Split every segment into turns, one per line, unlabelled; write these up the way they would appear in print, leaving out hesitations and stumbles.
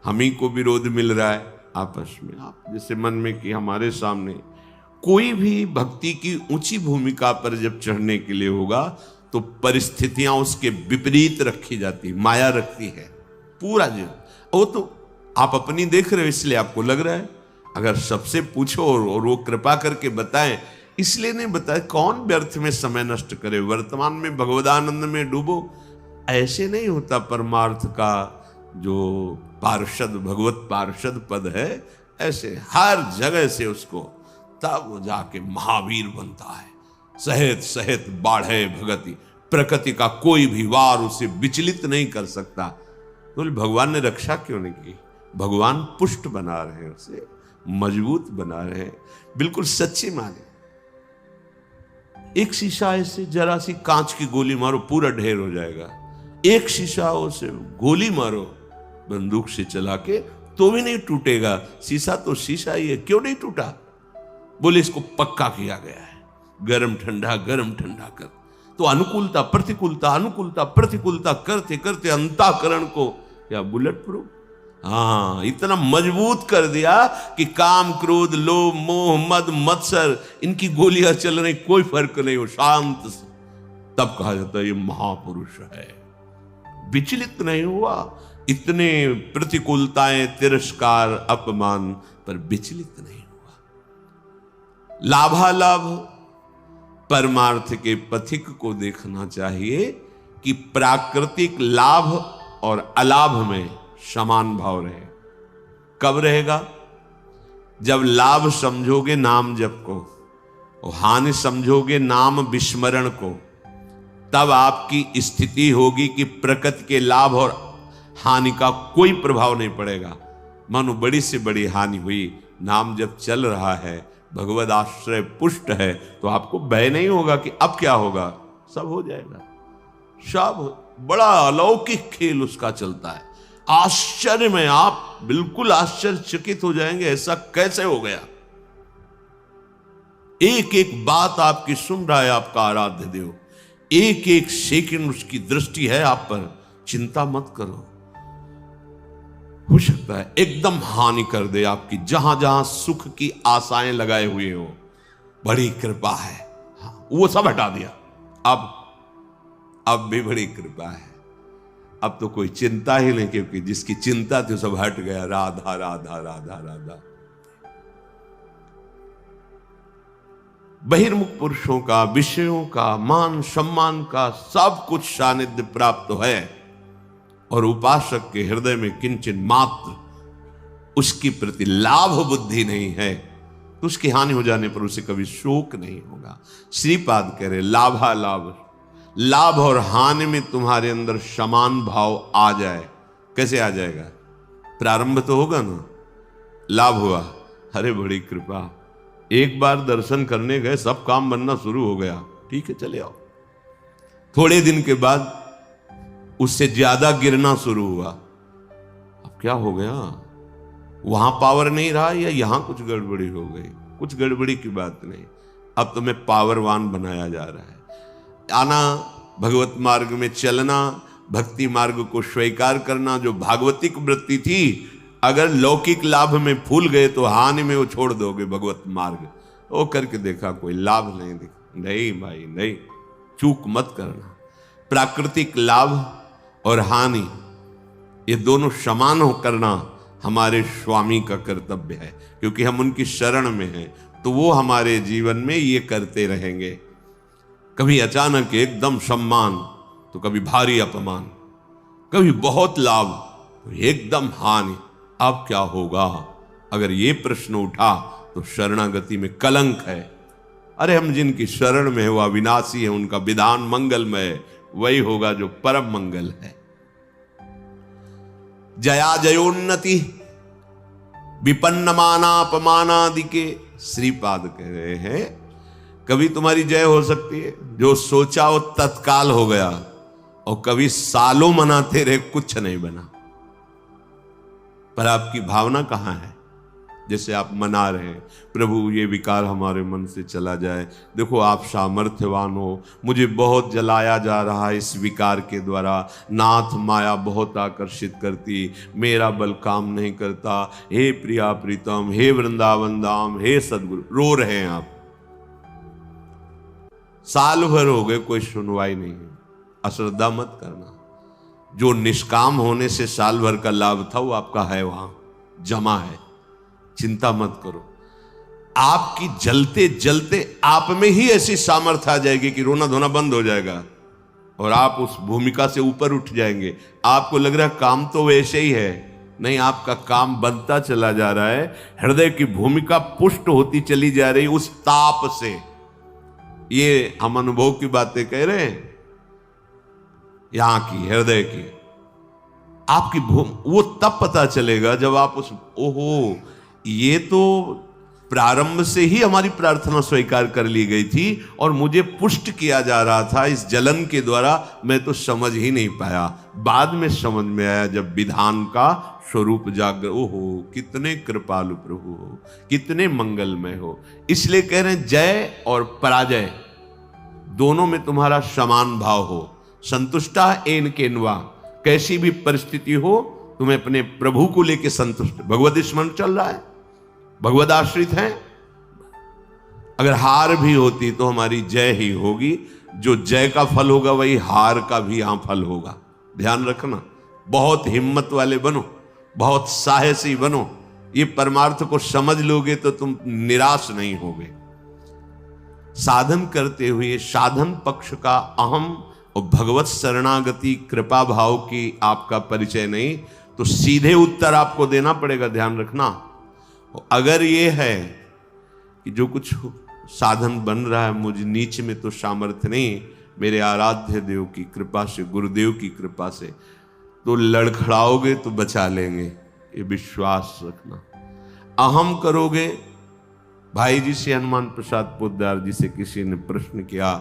हम ही को विरोध मिल रहा है आपस में। आप जैसे मन में कि हमारे सामने कोई भी भक्ति की ऊंची भूमिका पर जब चढ़ने के लिए होगा तो परिस्थितियां उसके विपरीत रखी जाती, माया रखती है पूरा जीवन। वो तो आप अपनी देख रहे हो इसलिए आपको लग रहा है, अगर सबसे पूछो और वो कृपा करके बताएं, इसलिए नहीं बताए। कौन व्यर्थ में समय नष्ट करे, वर्तमान में भगवदानंद में डूबो। ऐसे नहीं होता परमार्थ का जो पार्षद भगवत पार्षद पद है, ऐसे हर जगह से उसको तब वो जाके महावीर बनता है। सहेत सहेत बाढ़े भगति, प्रकृति का कोई भी वार उसे विचलित नहीं कर सकता। तो भगवान ने रक्षा क्यों नहीं की? भगवान पुष्ट बना रहे हैं, उसे मजबूत बना रहे हैं। बिल्कुल सच्ची माने, एक शीशा ऐसे जरा सी कांच की गोली मारो पूरा ढेर हो जाएगा। एक शीशा उसे गोली मारो बंदूक से चला के तो भी नहीं टूटेगा। शीशा तो शीशा ही है, क्यों नहीं टूटा? बोले इसको पक्का किया गया है, गरम ठंडा कर। तो अनुकूलता प्रतिकूलता करते करते अंतःकरण को क्या बुलेट प्रूफ, हाँ, इतना मजबूत कर दिया कि काम क्रोध लोभ मोह मद मत्सर इनकी गोलियां चल रही, कोई फर्क नहीं हो, शांत। तब कहा जाता है ये महापुरुष है, विचलित नहीं हुआ। इतने प्रतिकूलताएं तिरस्कार अपमान पर विचलित नहीं हुआ। लाभालाभ परमार्थ के पथिक को देखना चाहिए कि प्राकृतिक लाभ और अलाभ में समान भाव रहे। कब रहेगा? जब लाभ समझोगे नाम जप को और हानि समझोगे नाम विस्मरण को, तब आपकी स्थिति होगी कि प्रकृति के लाभ और हानि का कोई प्रभाव नहीं पड़ेगा। मानो बड़ी से बड़ी हानि हुई, नाम जब चल रहा है, भगवद आश्रय पुष्ट है, तो आपको भय नहीं होगा कि अब क्या होगा, सब हो जाएगा। सब बड़ा अलौकिक खेल उसका चलता है। आश्चर्य में आप बिल्कुल आश्चर्यचकित हो जाएंगे, ऐसा कैसे हो गया। एक एक बात आपकी सुन रहा है आपका आराध्य देव, एक एक सेकंड उसकी दृष्टि है आप पर। चिंता मत करो, हो सकता है एकदम हानि कर दे आपकी, जहां जहां सुख की आशाएं लगाए हुए हो। बड़ी कृपा है, हाँ, वो सब हटा दिया। अब भी बड़ी कृपा है। अब तो कोई चिंता ही नहीं, क्योंकि जिसकी चिंता थी सब हट गया। राधा राधा राधा राधा। बहिर्मुख पुरुषों का, विषयों का, मान सम्मान का सब कुछ सानिध्य प्राप्त है, और उपासक के हृदय में किंचन मात्र उसकी प्रति लाभ बुद्धि नहीं है, तो उसकी हानि हो जाने पर उसे कभी शोक नहीं होगा। श्रीपाद कह रहे लाभालाभ, लाभ और हानि में तुम्हारे अंदर समान भाव आ जाए। कैसे आ जाएगा? प्रारंभ तो होगा ना, लाभ हुआ, अरे बड़ी कृपा, एक बार दर्शन करने गए सब काम बनना शुरू हो गया, ठीक है चले आओ। थोड़े दिन के बाद उससे ज्यादा गिरना शुरू हुआ। अब क्या हो गया? वहां पावर नहीं रहा या यहां कुछ गड़बड़ी हो गई? कुछ गड़बड़ी की बात नहीं, अब तुम्हें पावरवान बनाया जा रहा है। आना, भगवत मार्ग में चलना, भक्ति मार्ग को स्वीकार करना, जो भागवतिक वृत्ति थी, अगर लौकिक लाभ में फूल गए तो हानि में वो छोड़ दोगे भगवत मार्ग। वो करके देखा कोई लाभ नहीं दिखा। नहीं भाई नहीं, चूक मत करना। प्राकृतिक लाभ और हानि ये दोनों समान हो करना हमारे स्वामी का कर्तव्य है, क्योंकि हम उनकी शरण में हैं, तो वो हमारे जीवन में ये करते रहेंगे। कभी अचानक एकदम सम्मान तो कभी भारी अपमान, कभी बहुत लाभ तो एकदम हानि। अब क्या होगा? अगर ये प्रश्न उठा तो शरणागति में कलंक है। अरे हम जिनकी शरण में है वो अविनाशी है, उनका विधान मंगलमय है, वही होगा जो परम मंगल है। जया जयोन्नति विपन्नमानापमानादि के श्रीपाद कह रहे हैं, कभी तुम्हारी जय हो सकती है, जो सोचा वो तत्काल हो गया, और कभी सालों मनाते रहे कुछ नहीं बना। पर आपकी भावना कहां है? जैसे आप मना रहे हैं, प्रभु ये विकार हमारे मन से चला जाए, देखो आप सामर्थ्यवान हो, मुझे बहुत जलाया जा रहा है इस विकार के द्वारा, नाथ माया बहुत आकर्षित करती, मेरा बल काम नहीं करता, हे प्रिया प्रीतम, हे वृंदावन धाम, हे सदगुरु। रो रहे हैं आप, साल भर हो गए कोई सुनवाई नहीं है। अश्रद्धा मत करना, जो निष्काम होने से साल भर का लाभ था वो आपका है, वहां जमा है, चिंता मत करो। आपकी जलते जलते आप में ही ऐसी सामर्थ्य आ जाएगी कि रोना धोना बंद हो जाएगा और आप उस भूमिका से ऊपर उठ जाएंगे। आपको लग रहा है काम तो वैसे ही है, नहीं, आपका काम बनता चला जा रहा है, हृदय की भूमिका पुष्ट होती चली जा रही उस ताप से। ये हम अनुभव की बातें कह रहे हैं, यहां की हृदय की आपकी वो तब पता चलेगा जब आप उस, ओहो ये तो प्रारंभ से ही हमारी प्रार्थना स्वीकार कर ली गई थी और मुझे पुष्ट किया जा रहा था इस जलन के द्वारा, मैं तो समझ ही नहीं पाया, बाद में समझ में आया जब विधान का स्वरूप जागर। ओहो कितने कृपालु प्रभु हो, कितने मंगलमय हो। इसलिए कह रहे हैं जय और पराजय दोनों में तुम्हारा समान भाव हो। संतुष्टा एन केनवा, कैसी भी परिस्थिति हो तुम्हें अपने प्रभु को लेकर संतुष्ट। भगवत स्मरण चल रहा है, भगवत आश्रित हैं, अगर हार भी होती तो हमारी जय ही होगी। जो जय का फल होगा वही हार का भी यहां फल होगा, ध्यान रखना। बहुत हिम्मत वाले बनो, बहुत साहसी बनो, ये परमार्थ को समझ लोगे तो तुम निराश नहीं होगे। साधन करते हुए साधन पक्ष का अहम और भगवत शरणागति कृपा भाव की आपका परिचय नहीं, तो सीधे उत्तर आपको देना पड़ेगा, ध्यान रखना। अगर ये है कि जो कुछ साधन बन रहा है मुझ नीच में तो सामर्थ्य नहीं, मेरे आराध्य देव की कृपा से, गुरुदेव की कृपा से, तो लड़खड़ाओगे तो बचा लेंगे, ये विश्वास रखना। अहम करोगे, भाई जी से हनुमान प्रसाद पोद्दार जी से किसी ने प्रश्न किया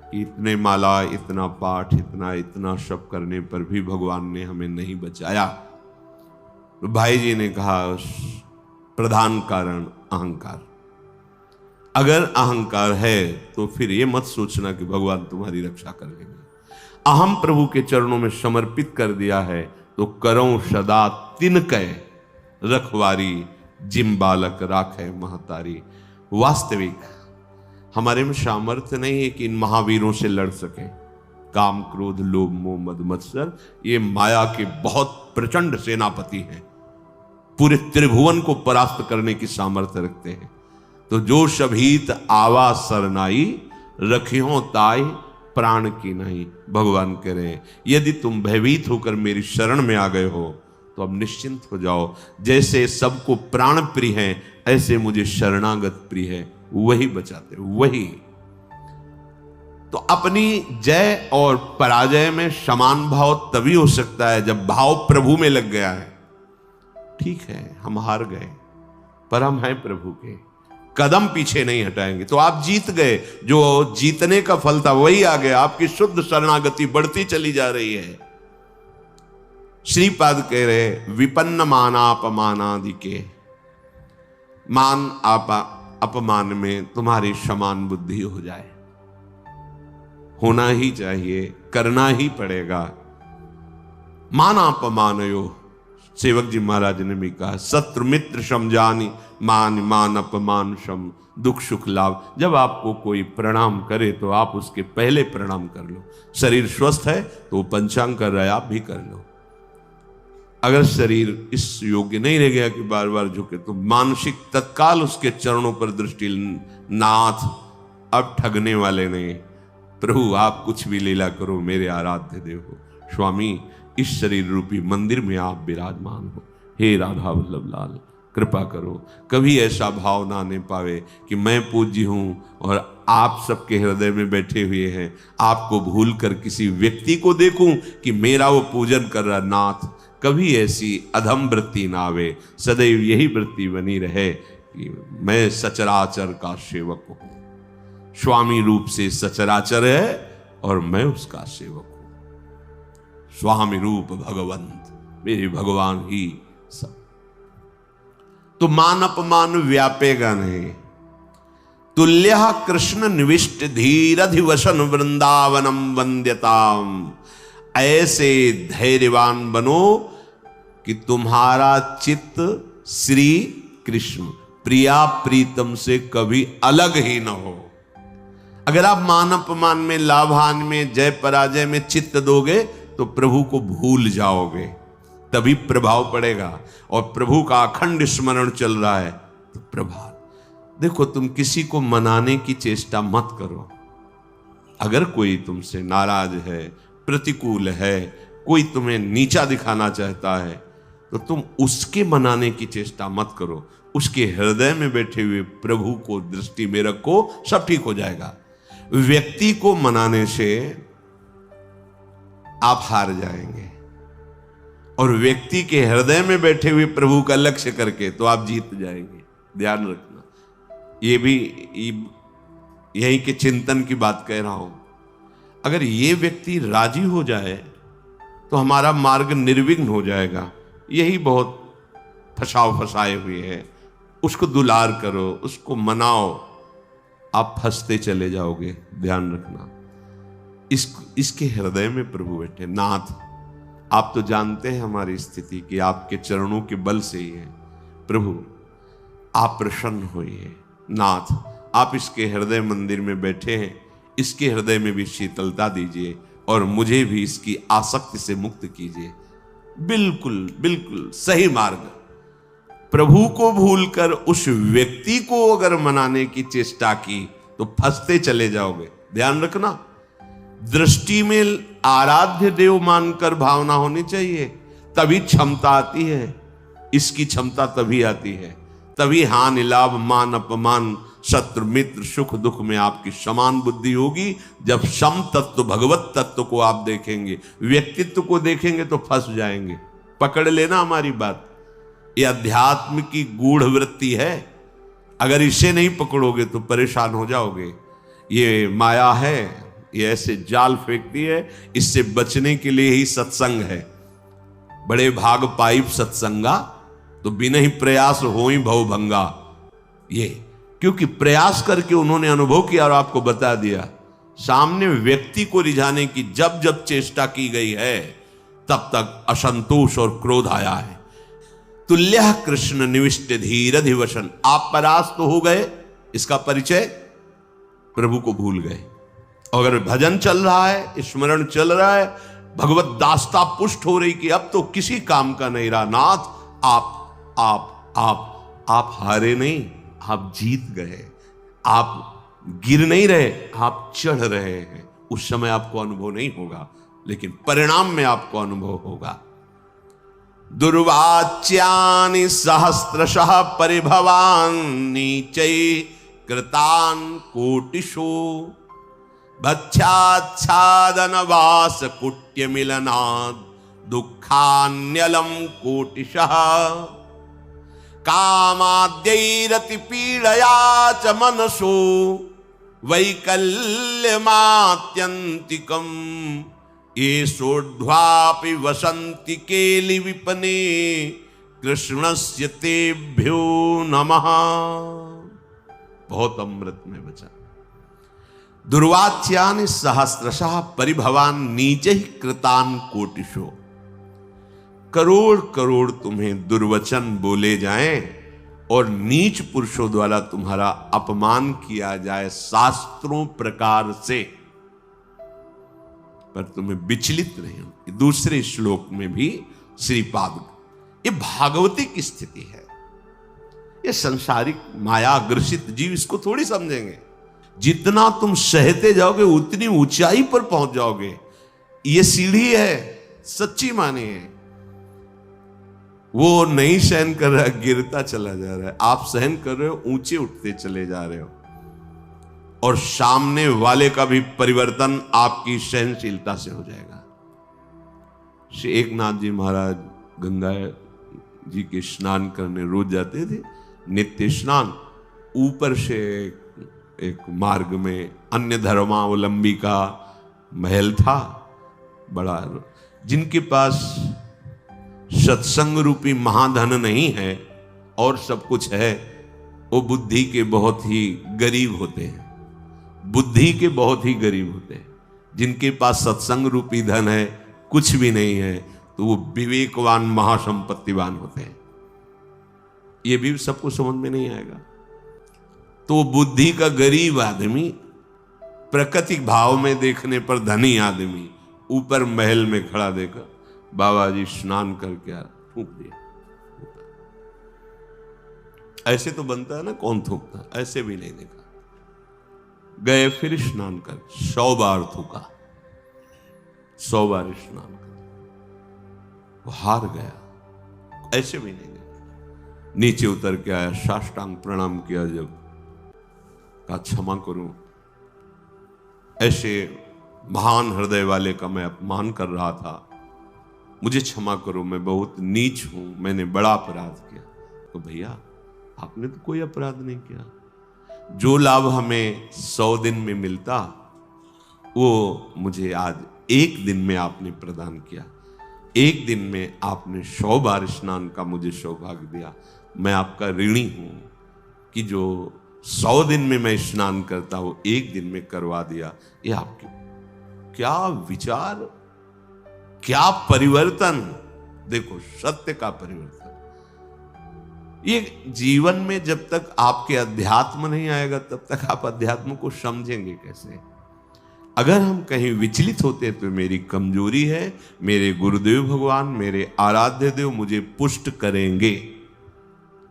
कि इतने माला, इतना पाठ, इतना सब करने पर भी भगवान ने हमें नहीं बचाया। तो भाई जी ने कहा प्रधान कारण अहंकार। अगर अहंकार है तो फिर ये मत सोचना कि भगवान तुम्हारी रक्षा कर लेंगे। अहम प्रभु के चरणों में समर्पित कर दिया है तो करो सदा तिनकै रखवारी, जिम बालक राखे महतारी। वास्तविक हमारे में सामर्थ्य नहीं है कि इन महावीरों से लड़ सके। काम, क्रोध, लोभ, मोह, मद, मत्सर, ये माया के बहुत प्रचंड सेनापति हैं, पूरे त्रिभुवन को परास्त करने की सामर्थ्य रखते हैं। तो जो शभीत आवा सरनाई, रखियो ताई प्राण की नहीं। भगवान कह रहे हैं यदि तुम भयभीत होकर मेरी शरण में आ गए हो तो अब निश्चिंत हो जाओ। जैसे सबको प्राण प्रिय है ऐसे मुझे शरणागत प्रिय है, वही बचाते, वही। तो अपनी जय और पराजय में समान भाव तभी हो सकता है जब भाव प्रभु में लग गया है। ठीक है हम हार गए पर हम हैं प्रभु के, कदम पीछे नहीं हटाएंगे, तो आप जीत गए। जो जीतने का फल था वही आ गया, आपकी शुद्ध शरणागति बढ़ती चली जा रही है। श्रीपाद कह रहे विपन्न मानापमानादि के, मान अपमान में तुम्हारी समान बुद्धि हो जाए, होना ही चाहिए, करना ही पड़ेगा। मानापमानयो, सेवक जी महाराज ने भी कहा शत्रु मित्र समझानी, मान मान अपमान सम, दुख सुख लाभ। जब आपको कोई प्रणाम करे तो आप उसके पहले प्रणाम कर लो। शरीर स्वस्थ है तो पंचांग कर रहा है, आप भी कर लो। अगर शरीर इस योग्य नहीं रह गया कि बार बार झुके, तो मानसिक तत्काल उसके चरणों पर दृष्टि, नाथ अब ठगने वाले नहीं, प्रभु आप कुछ भी लीला करो, मेरे आराध्य देव हो। स्वामी इस शरीर रूपी मंदिर में आप विराजमान हो, हे राधा वल्लभ लाल कृपा करो। कभी ऐसा भाव ना आने पावे कि मैं पूज्य हूं और आप सबके हृदय में बैठे हुए हैं, आपको भूल कर किसी व्यक्ति को देखूं कि मेरा वो पूजन कर रहा। नाथ कभी ऐसी अधम वृत्ति ना आवे, सदैव यही वृत्ति बनी रहे कि मैं सचराचर का सेवक हूं। स्वामी रूप से सचराचर है और मैं उसका सेवक हूं। स्वामी रूप भगवंत, मेरे भगवान ही सब। तो मान अपमान व्यापेगा नहीं। तुल्य कृष्ण निविष्ट धीरधिवसन वृंदावनम वंद्यताम। ऐसे धैर्यवान बनो कि तुम्हारा चित्त श्री कृष्ण प्रिया प्रीतम से कभी अलग ही न हो। अगर आप मान अपमान में, लाभान में, जय पराजय में चित्त दोगे तो प्रभु को भूल जाओगे, तभी प्रभाव पड़ेगा। और प्रभु का अखंड स्मरण चल रहा है तो प्रभाव। देखो, तुम किसी को मनाने की चेष्टा मत करो। अगर कोई तुमसे नाराज है, प्रतिकूल है, कोई तुम्हें नीचा दिखाना चाहता है, तो तुम उसके मनाने की चेष्टा मत करो। उसके हृदय में बैठे हुए प्रभु को दृष्टि में रखो, सब ठीक हो जाएगा। व्यक्ति को मनाने से आप हार जाएंगे, और व्यक्ति के हृदय में बैठे हुए प्रभु का लक्ष्य करके तो आप जीत जाएंगे। ध्यान रखना, ये भी यही के चिंतन की बात कह रहा हूं। अगर ये व्यक्ति राजी हो जाए तो हमारा मार्ग निर्विघ्न हो जाएगा। यही बहुत फसाए हुए है। उसको दुलार करो, उसको मनाओ, आप फंसते चले जाओगे। ध्यान रखना, इसके हृदय में प्रभु बैठे। नाथ, आप तो जानते हैं हमारी स्थिति कि आपके चरणों के बल से ही है। प्रभु, आप प्रसन्न होइए। नाथ, आप इसके हृदय मंदिर में बैठे हैं, इसके हृदय में भी शीतलता दीजिए और मुझे भी इसकी आसक्ति से मुक्त कीजिए। बिल्कुल बिल्कुल सही मार्ग। प्रभु को भूलकर उस व्यक्ति को अगर मनाने की चेष्टा की तो फंसते चले जाओगे। ध्यान रखना, दृष्टि में आराध्य देव मानकर भावना होनी चाहिए, तभी क्षमता आती है। इसकी क्षमता तभी आती है, तभी हानि लाभ मान अपमान शत्रु मित्र सुख दुख में आपकी समान बुद्धि होगी। जब सम तत्व भगवत तत्व को आप देखेंगे, व्यक्तित्व को देखेंगे तो फंस जाएंगे। पकड़ लेना हमारी बात, ये अध्यात्म की गूढ़ वृत्ति है। अगर इसे नहीं पकड़ोगे तो परेशान हो जाओगे। ये माया है, ये ऐसे जाल फेंकती है। इससे बचने के लिए ही सत्संग है। बड़े भाग पाइप सत्संगा, तो बिना ही प्रयास हो ही भव भंगा। ये क्योंकि प्रयास करके उन्होंने अनुभव किया और आपको बता दिया। सामने व्यक्ति को रिझाने की जब जब चेष्टा की गई है, तब तक असंतोष और क्रोध आया है। तुल्य कृष्ण निविष्ट धीरधिवसन। आप परास्त हो गए, इसका परिचय प्रभु को भूल गए। अगर भजन चल रहा है, स्मरण चल रहा है, भगवत दास्ता पुष्ट हो रही कि अब तो किसी काम का नहीं रहा। नाथ, आप हारे नहीं, आप जीत गए। आप गिर नहीं रहे, आप चढ़ रहे हैं। उस समय आपको अनुभव नहीं होगा, लेकिन परिणाम में आपको अनुभव होगा। दुर्वाच्यानि सहस्रशः परिभवान नीचै कृतान कोटिषु भक्षाच्छादन वास कुट्य मिलनाद दुखान्यलम कोटिशः कामाद्यैरति पीडया च मनसो वैकल्यमात्यन्तिकम् ये सोढ़्वापि वसन्ति केलि विपने कृष्णस्य तेभ्यो नमः। बहुत अमृत में बचा। दुर्वाच्यानि सहस्रशः परिभवान नीचे ही कृतान कोटिशो। करोड़ करोड़ तुम्हें दुर्वचन बोले जाएं और नीच पुरुषों द्वारा तुम्हारा अपमान किया जाए शास्त्रों प्रकार से, पर तुम्हें विचलित नहीं हो। दूसरे श्लोक में भी श्रीपाद, ये भागवती की स्थिति है। ये संसारिक माया ग्रसित जीव इसको थोड़ी समझेंगे। जितना तुम सहते जाओगे उतनी ऊंचाई पर पहुंच जाओगे। ये सीढ़ी है, सच्ची मानिए। वो नहीं सहन कर रहा, गिरता चला जा रहा है। आप सहन कर रहे हो, ऊंचे उठते चले जा रहे हो, और सामने वाले का भी परिवर्तन आपकी सहनशीलता से हो जाएगा। श्री एकनाथ जी महाराज गंगा जी के स्नान करने रोज जाते थे, नित्य स्नान। ऊपर से एक मार्ग में अन्य धर्मावलंबी का महल था बड़ा। जिनके पास सत्संग रूपी महाधन नहीं है, और सब कुछ है, वो बुद्धि के बहुत ही गरीब होते हैं। बुद्धि के बहुत ही गरीब होते हैं। जिनके पास सत्संग रूपी धन है, कुछ भी नहीं है, तो वो विवेकवान महासंपत्तिवान होते हैं। ये भी सबको समझ में नहीं आएगा। तो बुद्धि का गरीब आदमी, प्राकृतिक भाव में देखने पर धनी आदमी, ऊपर महल में खड़ा देखा, बाबा जी स्नान करके आ, थूक दिया। ऐसे तो बनता है ना, कौन थूकता, ऐसे भी नहीं देखा। गए फिर स्नान कर, 100 बार थूका, 100 बार स्नान कर, वो हार गया। ऐसे भी नहीं देखा। नीचे उतर के आया, साष्टांग प्रणाम किया, जब कहा क्षमा करूं, ऐसे महान हृदय वाले का मैं अपमान कर रहा था, मुझे क्षमा करो, मैं बहुत नीच हूं, मैंने बड़ा अपराध किया। तो भैया आपने तो कोई अपराध नहीं किया। जो लाभ हमें 100 दिन में मिलता, वो मुझे आज 1 दिन में आपने प्रदान किया। 1 दिन में आपने 100 बार स्नान का मुझे सौभाग्य दिया। मैं आपका ऋणी हूं कि जो 100 दिन में मैं स्नान करता हूं, 1 दिन में करवा दिया। ये आपके क्या विचार, क्या परिवर्तन। देखो सत्य का परिवर्तन। ये जीवन में जब तक आपके अध्यात्म नहीं आएगा, तब तक आप अध्यात्म को समझेंगे कैसे। अगर हम कहीं विचलित होते तो मेरी कमजोरी है, मेरे गुरुदेव भगवान, मेरे आराध्य देव मुझे पुष्ट करेंगे।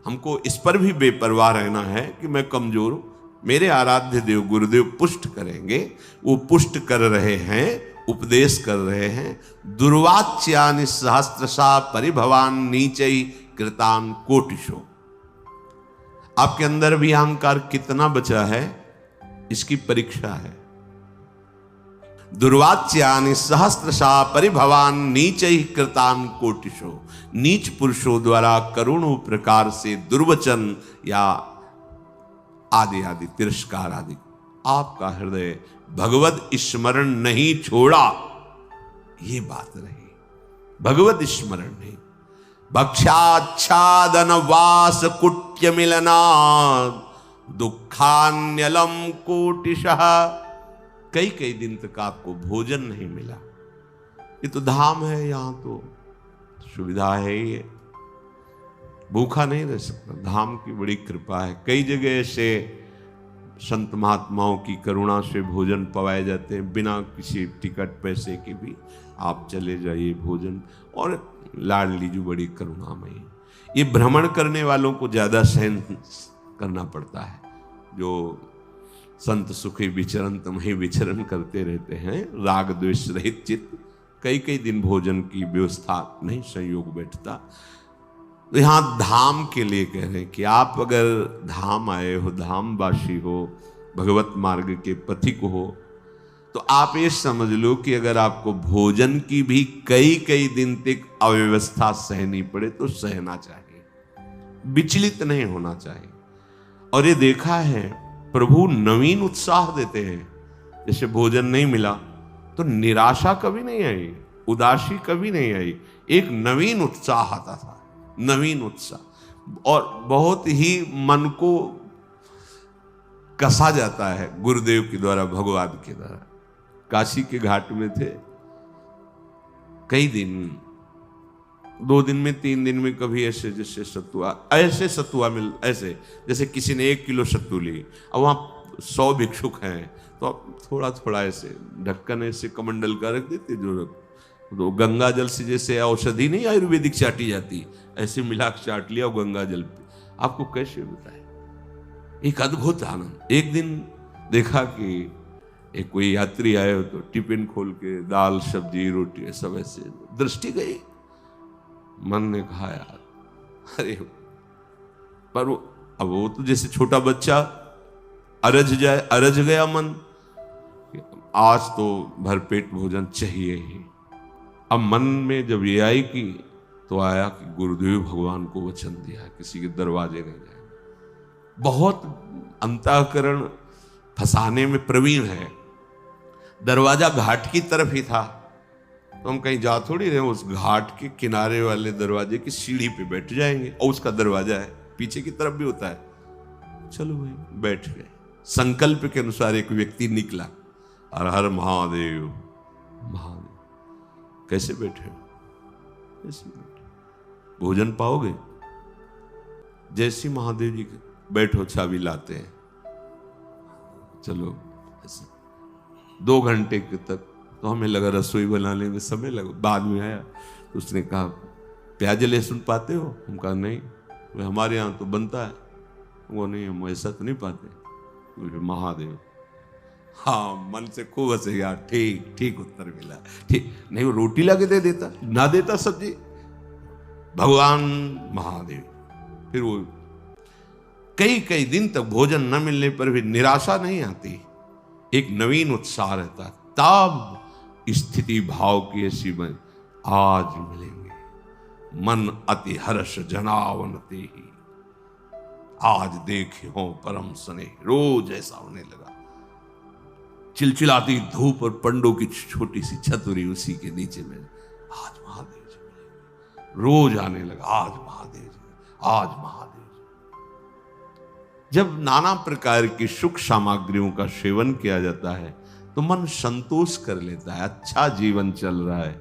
हमको इस पर भी बेपरवाह रहना है कि मैं कमजोर हूं, मेरे आराध्य देव गुरुदेव पुष्ट करेंगे। वो पुष्ट कर रहे हैं, उपदेश कर रहे हैं। दुर्वाच्यानि सहस्त्रशा परिभवान नीचै कृतान कोटिशो। आपके अंदर भी अहंकार कितना बचा है, इसकी परीक्षा है। दुर्वाच्यानि सहस्त्रशा परिभवान नीचै कृतान कोटिशो। नीच पुरुषों द्वारा करोड़ों प्रकार से दुर्वचन या आदि आदि तिरस्कार आदि, आपका हृदय भगवत स्मरण नहीं छोड़ा, ये बात रही। भगवत स्मरण नहीं। भक्षाच्छादन वास कुट्य मिलना दुखान्यलम कोटिशः। कई कई दिन तक आपको भोजन नहीं मिला। ये तो धाम है, यहां तो सुविधा है। ये भूखा नहीं रह सकता, धाम की बड़ी कृपा है। कई जगह से संत महात्माओं की करुणा से भोजन पवाए जाते हैं, बिना किसी टिकट पैसे के भी आप चले जाइए भोजन। और लाडली जी बड़ी करुणामयी। ये भ्रमण करने वालों को ज्यादा सहन करना पड़ता है। जो संत सुखी विचरण तमहि विचरण करते रहते हैं, राग द्वेष रहित चित्त, कई कई दिन भोजन की व्यवस्था नहीं संयोग बैठता। तो यहां धाम के लिए कह रहे हैं कि आप अगर धाम आए हो, धामवासी हो, भगवत मार्ग के पथिक हो, तो आप ये समझ लो कि अगर आपको भोजन की भी कई कई दिन तक अव्यवस्था सहनी पड़े तो सहना चाहिए, विचलित नहीं होना चाहिए। और ये देखा है, प्रभु नवीन उत्साह देते हैं। जैसे भोजन नहीं मिला तो निराशा कभी नहीं आई, उदासी कभी नहीं आई, एक नवीन उत्साह आता था, नवीन उत्साह। और बहुत ही मन को कसा जाता है गुरुदेव के द्वारा, भगवान के द्वारा। काशी के घाट में थे, कई दिन, 2 दिन में 3 दिन में कभी ऐसे जैसे सत्तुआ, ऐसे सत्तुआ मिल, ऐसे जैसे किसी ने 1 किलो सत्तू ली, अब वहां 100 भिक्षुक हैं, तो आप थोड़ा थोड़ा ऐसे ढक्कन ऐसे कमंडल का रख देते, जो तो गंगा जल से जैसे औषधि नहीं आयुर्वेदिक चाटी जाती, ऐसे मिला के चाट लिया गंगा जल पे। आपको कैसे बताए, एक अद्भुत आनंद। एक दिन देखा कि एक कोई यात्री आए हो तो टिफिन खोल के दाल सब्जी रोटी सब ऐसे, दृष्टि गई, मन ने कहा यार, अरे पर वो, अब वो तो जैसे छोटा बच्चा अरज जाए, अरज गया मन, आज तो भरपेट भोजन चाहिए ही। अब मन में जब ये आई कि, तो आया कि गुरुदेव भगवान को वचन दिया किसी के दरवाजे नहीं जाए। बहुत अंतःकरण फंसाने में प्रवीण है। दरवाजा घाट की तरफ ही था, तो हम कहीं जा थोड़ी रहे, उस घाट के किनारे वाले दरवाजे की सीढ़ी पे बैठ जाएंगे और उसका दरवाजा है, पीछे की तरफ भी होता है। चलो भाई बैठ गए। संकल्प के अनुसार एक व्यक्ति निकला, हर हर महादेव महादेव। कैसे बैठे हो? कैसे बैठे? भोजन पाओगे? जैसी महादेव जी के बैठो, चाबी लाते हैं। चलो ऐसे 2 घंटे के तक तो हमें लगा रसोई बनाने में समय लगा। बाद में आया तो उसने कहा प्याज लहसुन पाते हो? हम कहा नहीं, हमारे यहाँ तो बनता है। वो नहीं, हम ऐसा तो नहीं पाते। महादेव, हाँ मन से खूब हंसे यार, ठीक ठीक उत्तर मिला। ठीक नहीं, वो रोटी ला के दे देता, ना देता सब्जी। भगवान महादेव। फिर वो कई कई दिन तक भोजन न मिलने पर भी निराशा नहीं आती, एक नवीन उत्साह रहता। तब स्थिति भाव की ऐसी बन, आज मिलेंगे, मन अति हर्ष जनावनते ही, आज देखे हो परम स्नेह। रोज ऐसा होने लगा। चिलचिलाती धूप और पंडों की छोटी सी छतरी उसी के नीचे में, आज महादेव जी मिलेंगे। रोज आने लगा, आज महादेव जी, आज महादेव जी। जब नाना प्रकार की सुख सामग्रियों का सेवन किया जाता है तो मन संतोष कर लेता है। अच्छा जीवन चल रहा है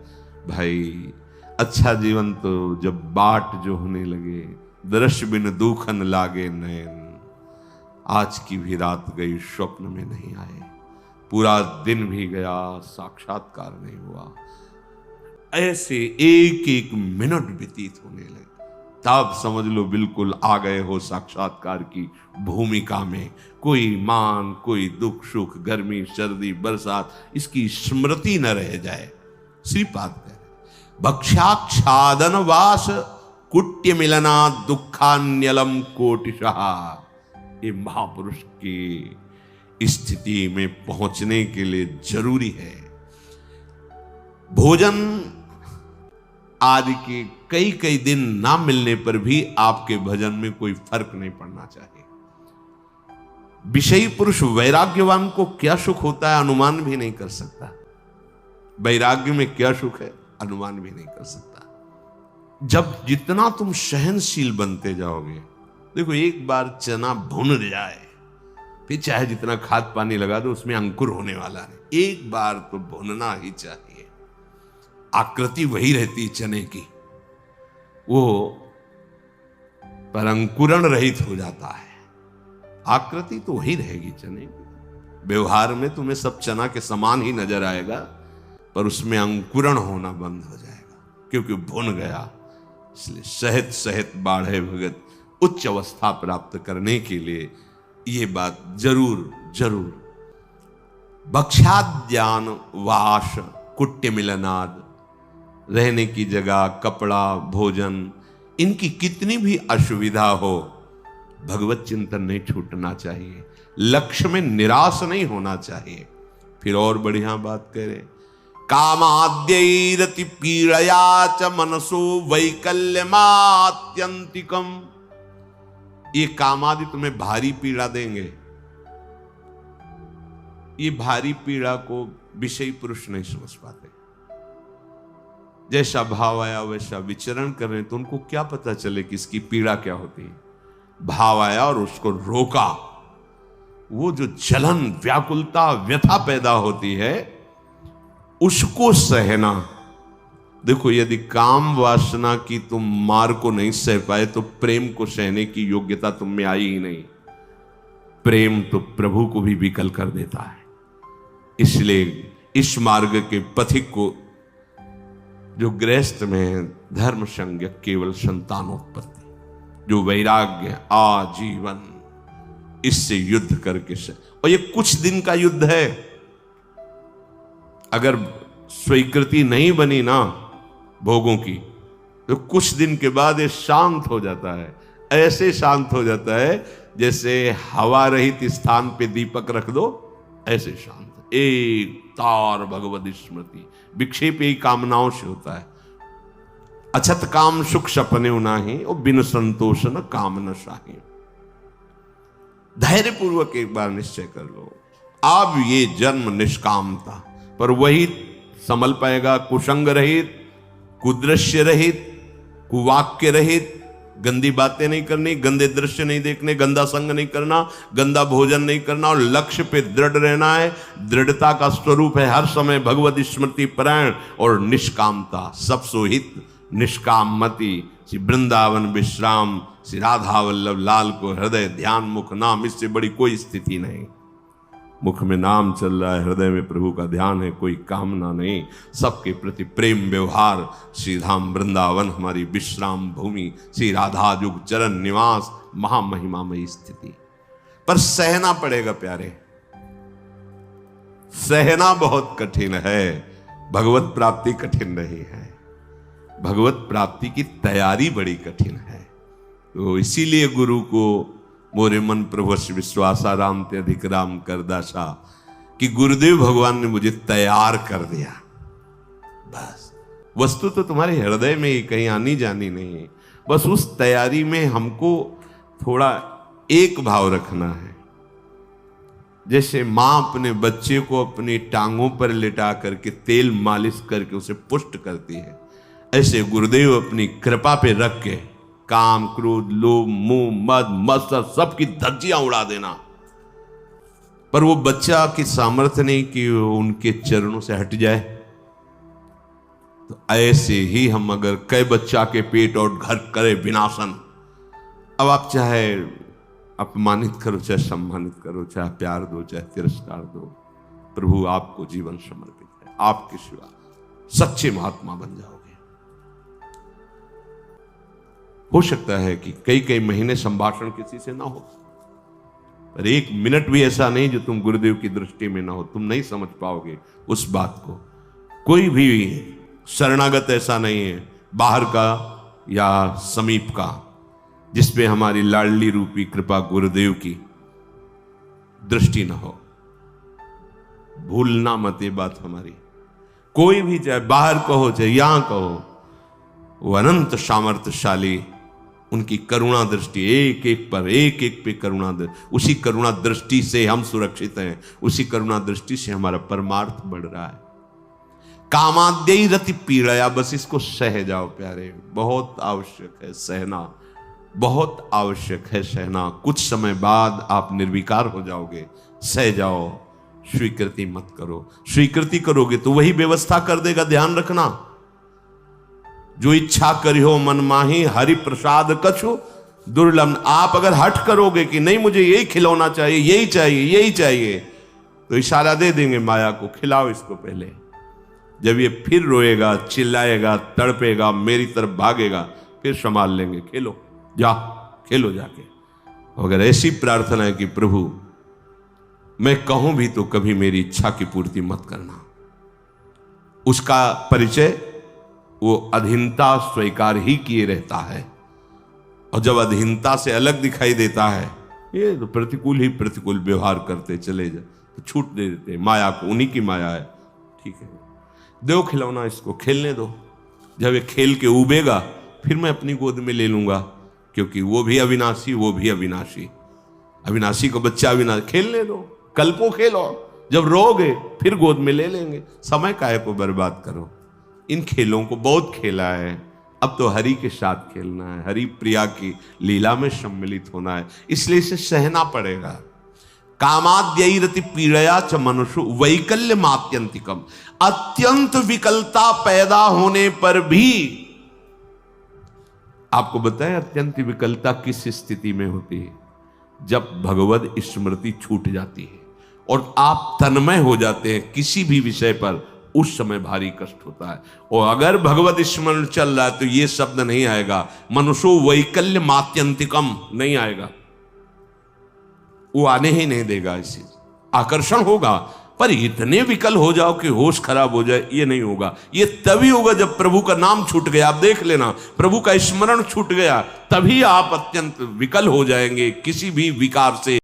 भाई। अच्छा जीवन तो जब बाट जो होने लगे, दृश्य बिन दुखन लागे नयन। आज की भी रात गई, स्वप्न में नहीं आए। पूरा दिन भी गया, साक्षात्कार नहीं हुआ। ऐसे एक एक मिनट व्यतीत होने लगे। तब समझ लो बिल्कुल आ गए हो साक्षात्कार की भूमिका में। कोई मान, कोई दुख सुख, गर्मी सर्दी बरसात, इसकी स्मृति न रह जाए। श्रीपाद कह रहे, भक्षाक्षादन वास कुट्य मिलना दुखान्यलम कोटिशः। ये महापुरुष की स्थिति में पहुंचने के लिए जरूरी है। भोजन आदि के कई कई दिन ना मिलने पर भी आपके भजन में कोई फर्क नहीं पड़ना चाहिए। विषयी पुरुष वैराग्यवान को क्या सुख होता है अनुमान भी नहीं कर सकता। वैराग्य में क्या सुख है अनुमान भी नहीं कर सकता। जब जितना तुम सहनशील बनते जाओगे, देखो एक बार चना भुन जाए, फिर चाहे जितना खाद पानी लगा दो उसमें अंकुर होने वाला नहीं। एक बार तो भुनना ही चाहिए। आकृति वही रहती चने की, वो पर अंकुरण रहित हो जाता है। आकृति तो वही रहेगी चने की। व्यवहार में तुम्हें सब चना के समान ही नजर आएगा, पर उसमें अंकुरण होना बंद हो जाएगा क्योंकि भुन गया। इसलिए सहत सहत बाढ़े भगत, उच्च अवस्था प्राप्त करने के लिए ये बात जरूर जरूर। भक्ष्याद्यान वास कुट्य मिलनाद, रहने की जगह, कपड़ा, भोजन, इनकी कितनी भी असुविधा हो, भगवत चिंतन नहीं छूटना चाहिए। लक्ष्य में निराश नहीं होना चाहिए। फिर और बढ़िया बात कह रहे, कामाद्यैरति पीड़या च मनसो वैकल्यमात्यंतिकम। ये कामादि तुम्हें भारी पीड़ा देंगे। ये भारी पीड़ा को विषयी पुरुष नहीं समझ पाते। जैसा भाव आया वैसा विचरण कर रहे, तो उनको क्या पता चले कि इसकी पीड़ा क्या होती है। भाव आया और उसको रोका, वो जो जलन, व्याकुलता, व्यथा पैदा होती है उसको सहना। देखो यदि काम वासना की तुम मार को नहीं सह पाए तो प्रेम को सहने की योग्यता तुम में आई ही नहीं। प्रेम तो प्रभु को भी विकल कर देता है। इसलिए इस मार्ग के पथिक को जो गृहस्थ में धर्म संज्ञ केवल संतानोत्पत्ति, जो वैराग्य आजीवन, इससे युद्ध करके से, और ये कुछ दिन का युद्ध है। अगर स्वीकृति नहीं बनी ना भोगों की, तो कुछ दिन के बाद ये शांत हो जाता है। ऐसे शांत हो जाता है जैसे हवा रहित स्थान पे दीपक रख दो, ऐसे शांत। एक तार भगवत स्मृति, विक्षेप ही कामनाओं से होता है। अछत काम सुख सपने उनाही, और बिन संतोष न काम न शाही। धैर्य पूर्वक एक बार निश्चय कर लो, अब ये जन्म निष्कामता पर वही संभल पाएगा। कुसंग रहित, कुदृश्य रहित, कुवाक्य रहित, गंदी बातें नहीं करनी, गंदे दृश्य नहीं देखने, गंदा संग नहीं करना, गंदा भोजन नहीं करना और लक्ष्य पे दृढ़ रहना है। दृढ़ता का स्वरूप है हर समय भगवत स्मृति परायण और निष्कामता। सब सोहित निष्काम मति, श्री वृंदावन विश्राम, श्री राधा वल्लभ लाल को हृदय ध्यान मुख नाम, इससे बड़ी कोई स्थिति नहीं। मुख में नाम चल रहा है, हृदय में प्रभु का ध्यान है, कोई कामना नहीं, सबके प्रति प्रेम व्यवहार। श्री धाम वृंदावन हमारी विश्राम भूमि, श्री राधा युग चरण निवास, महामहिमामयी स्थिति। पर सहना पड़ेगा प्यारे, सहना बहुत कठिन है। भगवत प्राप्ति कठिन नहीं है, भगवत प्राप्ति की तैयारी बड़ी कठिन है। तो इसीलिए गुरु को मोरे मन प्रभु विश्वासा राम ते अधिक राम कर दासा, कि गुरुदेव भगवान ने मुझे तैयार कर दिया। बस वस्तु तो तुम्हारे हृदय में ही कहीं आनी जानी नहीं है, बस उस तैयारी में हमको थोड़ा एक भाव रखना है। जैसे मां अपने बच्चे को अपनी टांगों पर लिटा करके तेल मालिश करके उसे पुष्ट करती है, ऐसे गुरुदेव अपनी कृपा पे रख के काम क्रोध लोभ मोह मद मत्सर सबकी धज्जियां उड़ा देना। पर वो बच्चा की सामर्थ्य नहीं कि उनके चरणों से हट जाए। तो ऐसे ही हम अगर कई बच्चा के पेट और घर करे विनाशन, अब आप चाहे अपमानित करो, चाहे सम्मानित करो, चाहे प्यार दो, चाहे तिरस्कार दो, प्रभु आपको जीवन समर्पित है। आपके सिवा सच्चे महात्मा बन जाओगे। हो सकता है कि कई कई महीने संभाषण किसी से ना हो, पर एक मिनट भी ऐसा नहीं जो तुम गुरुदेव की दृष्टि में ना हो। तुम नहीं समझ पाओगे उस बात को। कोई भी शरणागत ऐसा नहीं है बाहर का या समीप का जिसपे हमारी लाडली रूपी कृपा गुरुदेव की दृष्टि ना हो। भूलना मत ये बात हमारी। कोई भी चाहे बाहर कहो चाहे यहां कहो, वो अनंत सामर्थ्यशाली, उनकी करुणा दृष्टि एक एक पर, एक एक पे करुणा दृष्टि। उसी करुणा दृष्टि से हम सुरक्षित हैं, उसी करुणा दृष्टि से हमारा परमार्थ बढ़ रहा है। कामाद्यई रति पीड़या, बस इसको सह जाओ प्यारे। बहुत आवश्यक है सहना, बहुत आवश्यक है सहना। कुछ समय बाद आप निर्विकार हो जाओगे। सह जाओ, स्वीकृति मत करो। स्वीकृति करोगे तो वही व्यवस्था कर देगा। ध्यान रखना, जो इच्छा करियो मन माही हरि प्रसाद कछु दुर्लभ। आप अगर हट करोगे कि नहीं मुझे यही खिलौना चाहिए, यही चाहिए, यही चाहिए, तो इशारा दे देंगे माया को, खिलाओ इसको पहले। जब ये फिर रोएगा, चिल्लाएगा, तड़पेगा, मेरी तरफ भागेगा, फिर संभाल लेंगे। खेलो, जा खेलो जाके। अगर ऐसी प्रार्थना है कि प्रभु मैं कहूं भी तो कभी मेरी इच्छा की पूर्ति मत करना, उसका परिचय वो अधीनता स्वीकार ही किए रहता है। और जब अधीनता से अलग दिखाई देता है, ये तो प्रतिकूल ही प्रतिकूल व्यवहार करते चले जाए तो छूट दे देते। माया को, उन्हीं की माया है, ठीक है, दो खिलौना, इसको खेलने दो। जब ये खेल के उबेगा फिर मैं अपनी गोद में ले लूंगा, क्योंकि वो भी अविनाशी, वो भी अविनाशी। अविनाशी को बच्चा अविनाशी, खेलने दो, कल्पों खेलो। जब रोगे फिर गोद में ले लेंगे। समय काहे को बर्बाद करो। इन खेलों को बहुत खेला है, अब तो हरि के साथ खेलना है, हरि प्रिया की लीला में सम्मिलित होना है। इसलिए इसे सहना पड़ेगा। कामाद्यई रति पीड़या च मनुष्य वैकल्य मात्यंतिकम। अत्यंत विकलता पैदा होने पर भी, आपको बताएं अत्यंत विकलता किस स्थिति में होती है? जब भगवत स्मृति छूट जाती है और आप तन्मय हो जाते हैं किसी भी विषय पर, उस समय भारी कष्ट होता है। और अगर भगवत स्मरण चल रहा है तो ये शब्द नहीं आएगा, मनुष्यो वैकल्य मात्यंतिकम नहीं आएगा, वो आने ही नहीं देगा। इसे आकर्षण होगा, पर इतने विकल हो जाओ कि होश खराब हो जाए, ये नहीं होगा। ये तभी होगा जब प्रभु का नाम छूट गया। आप देख लेना, प्रभु का स्मरण छूट गया तभी आप अत्यंत विकल हो जाएंगे किसी भी विकार से।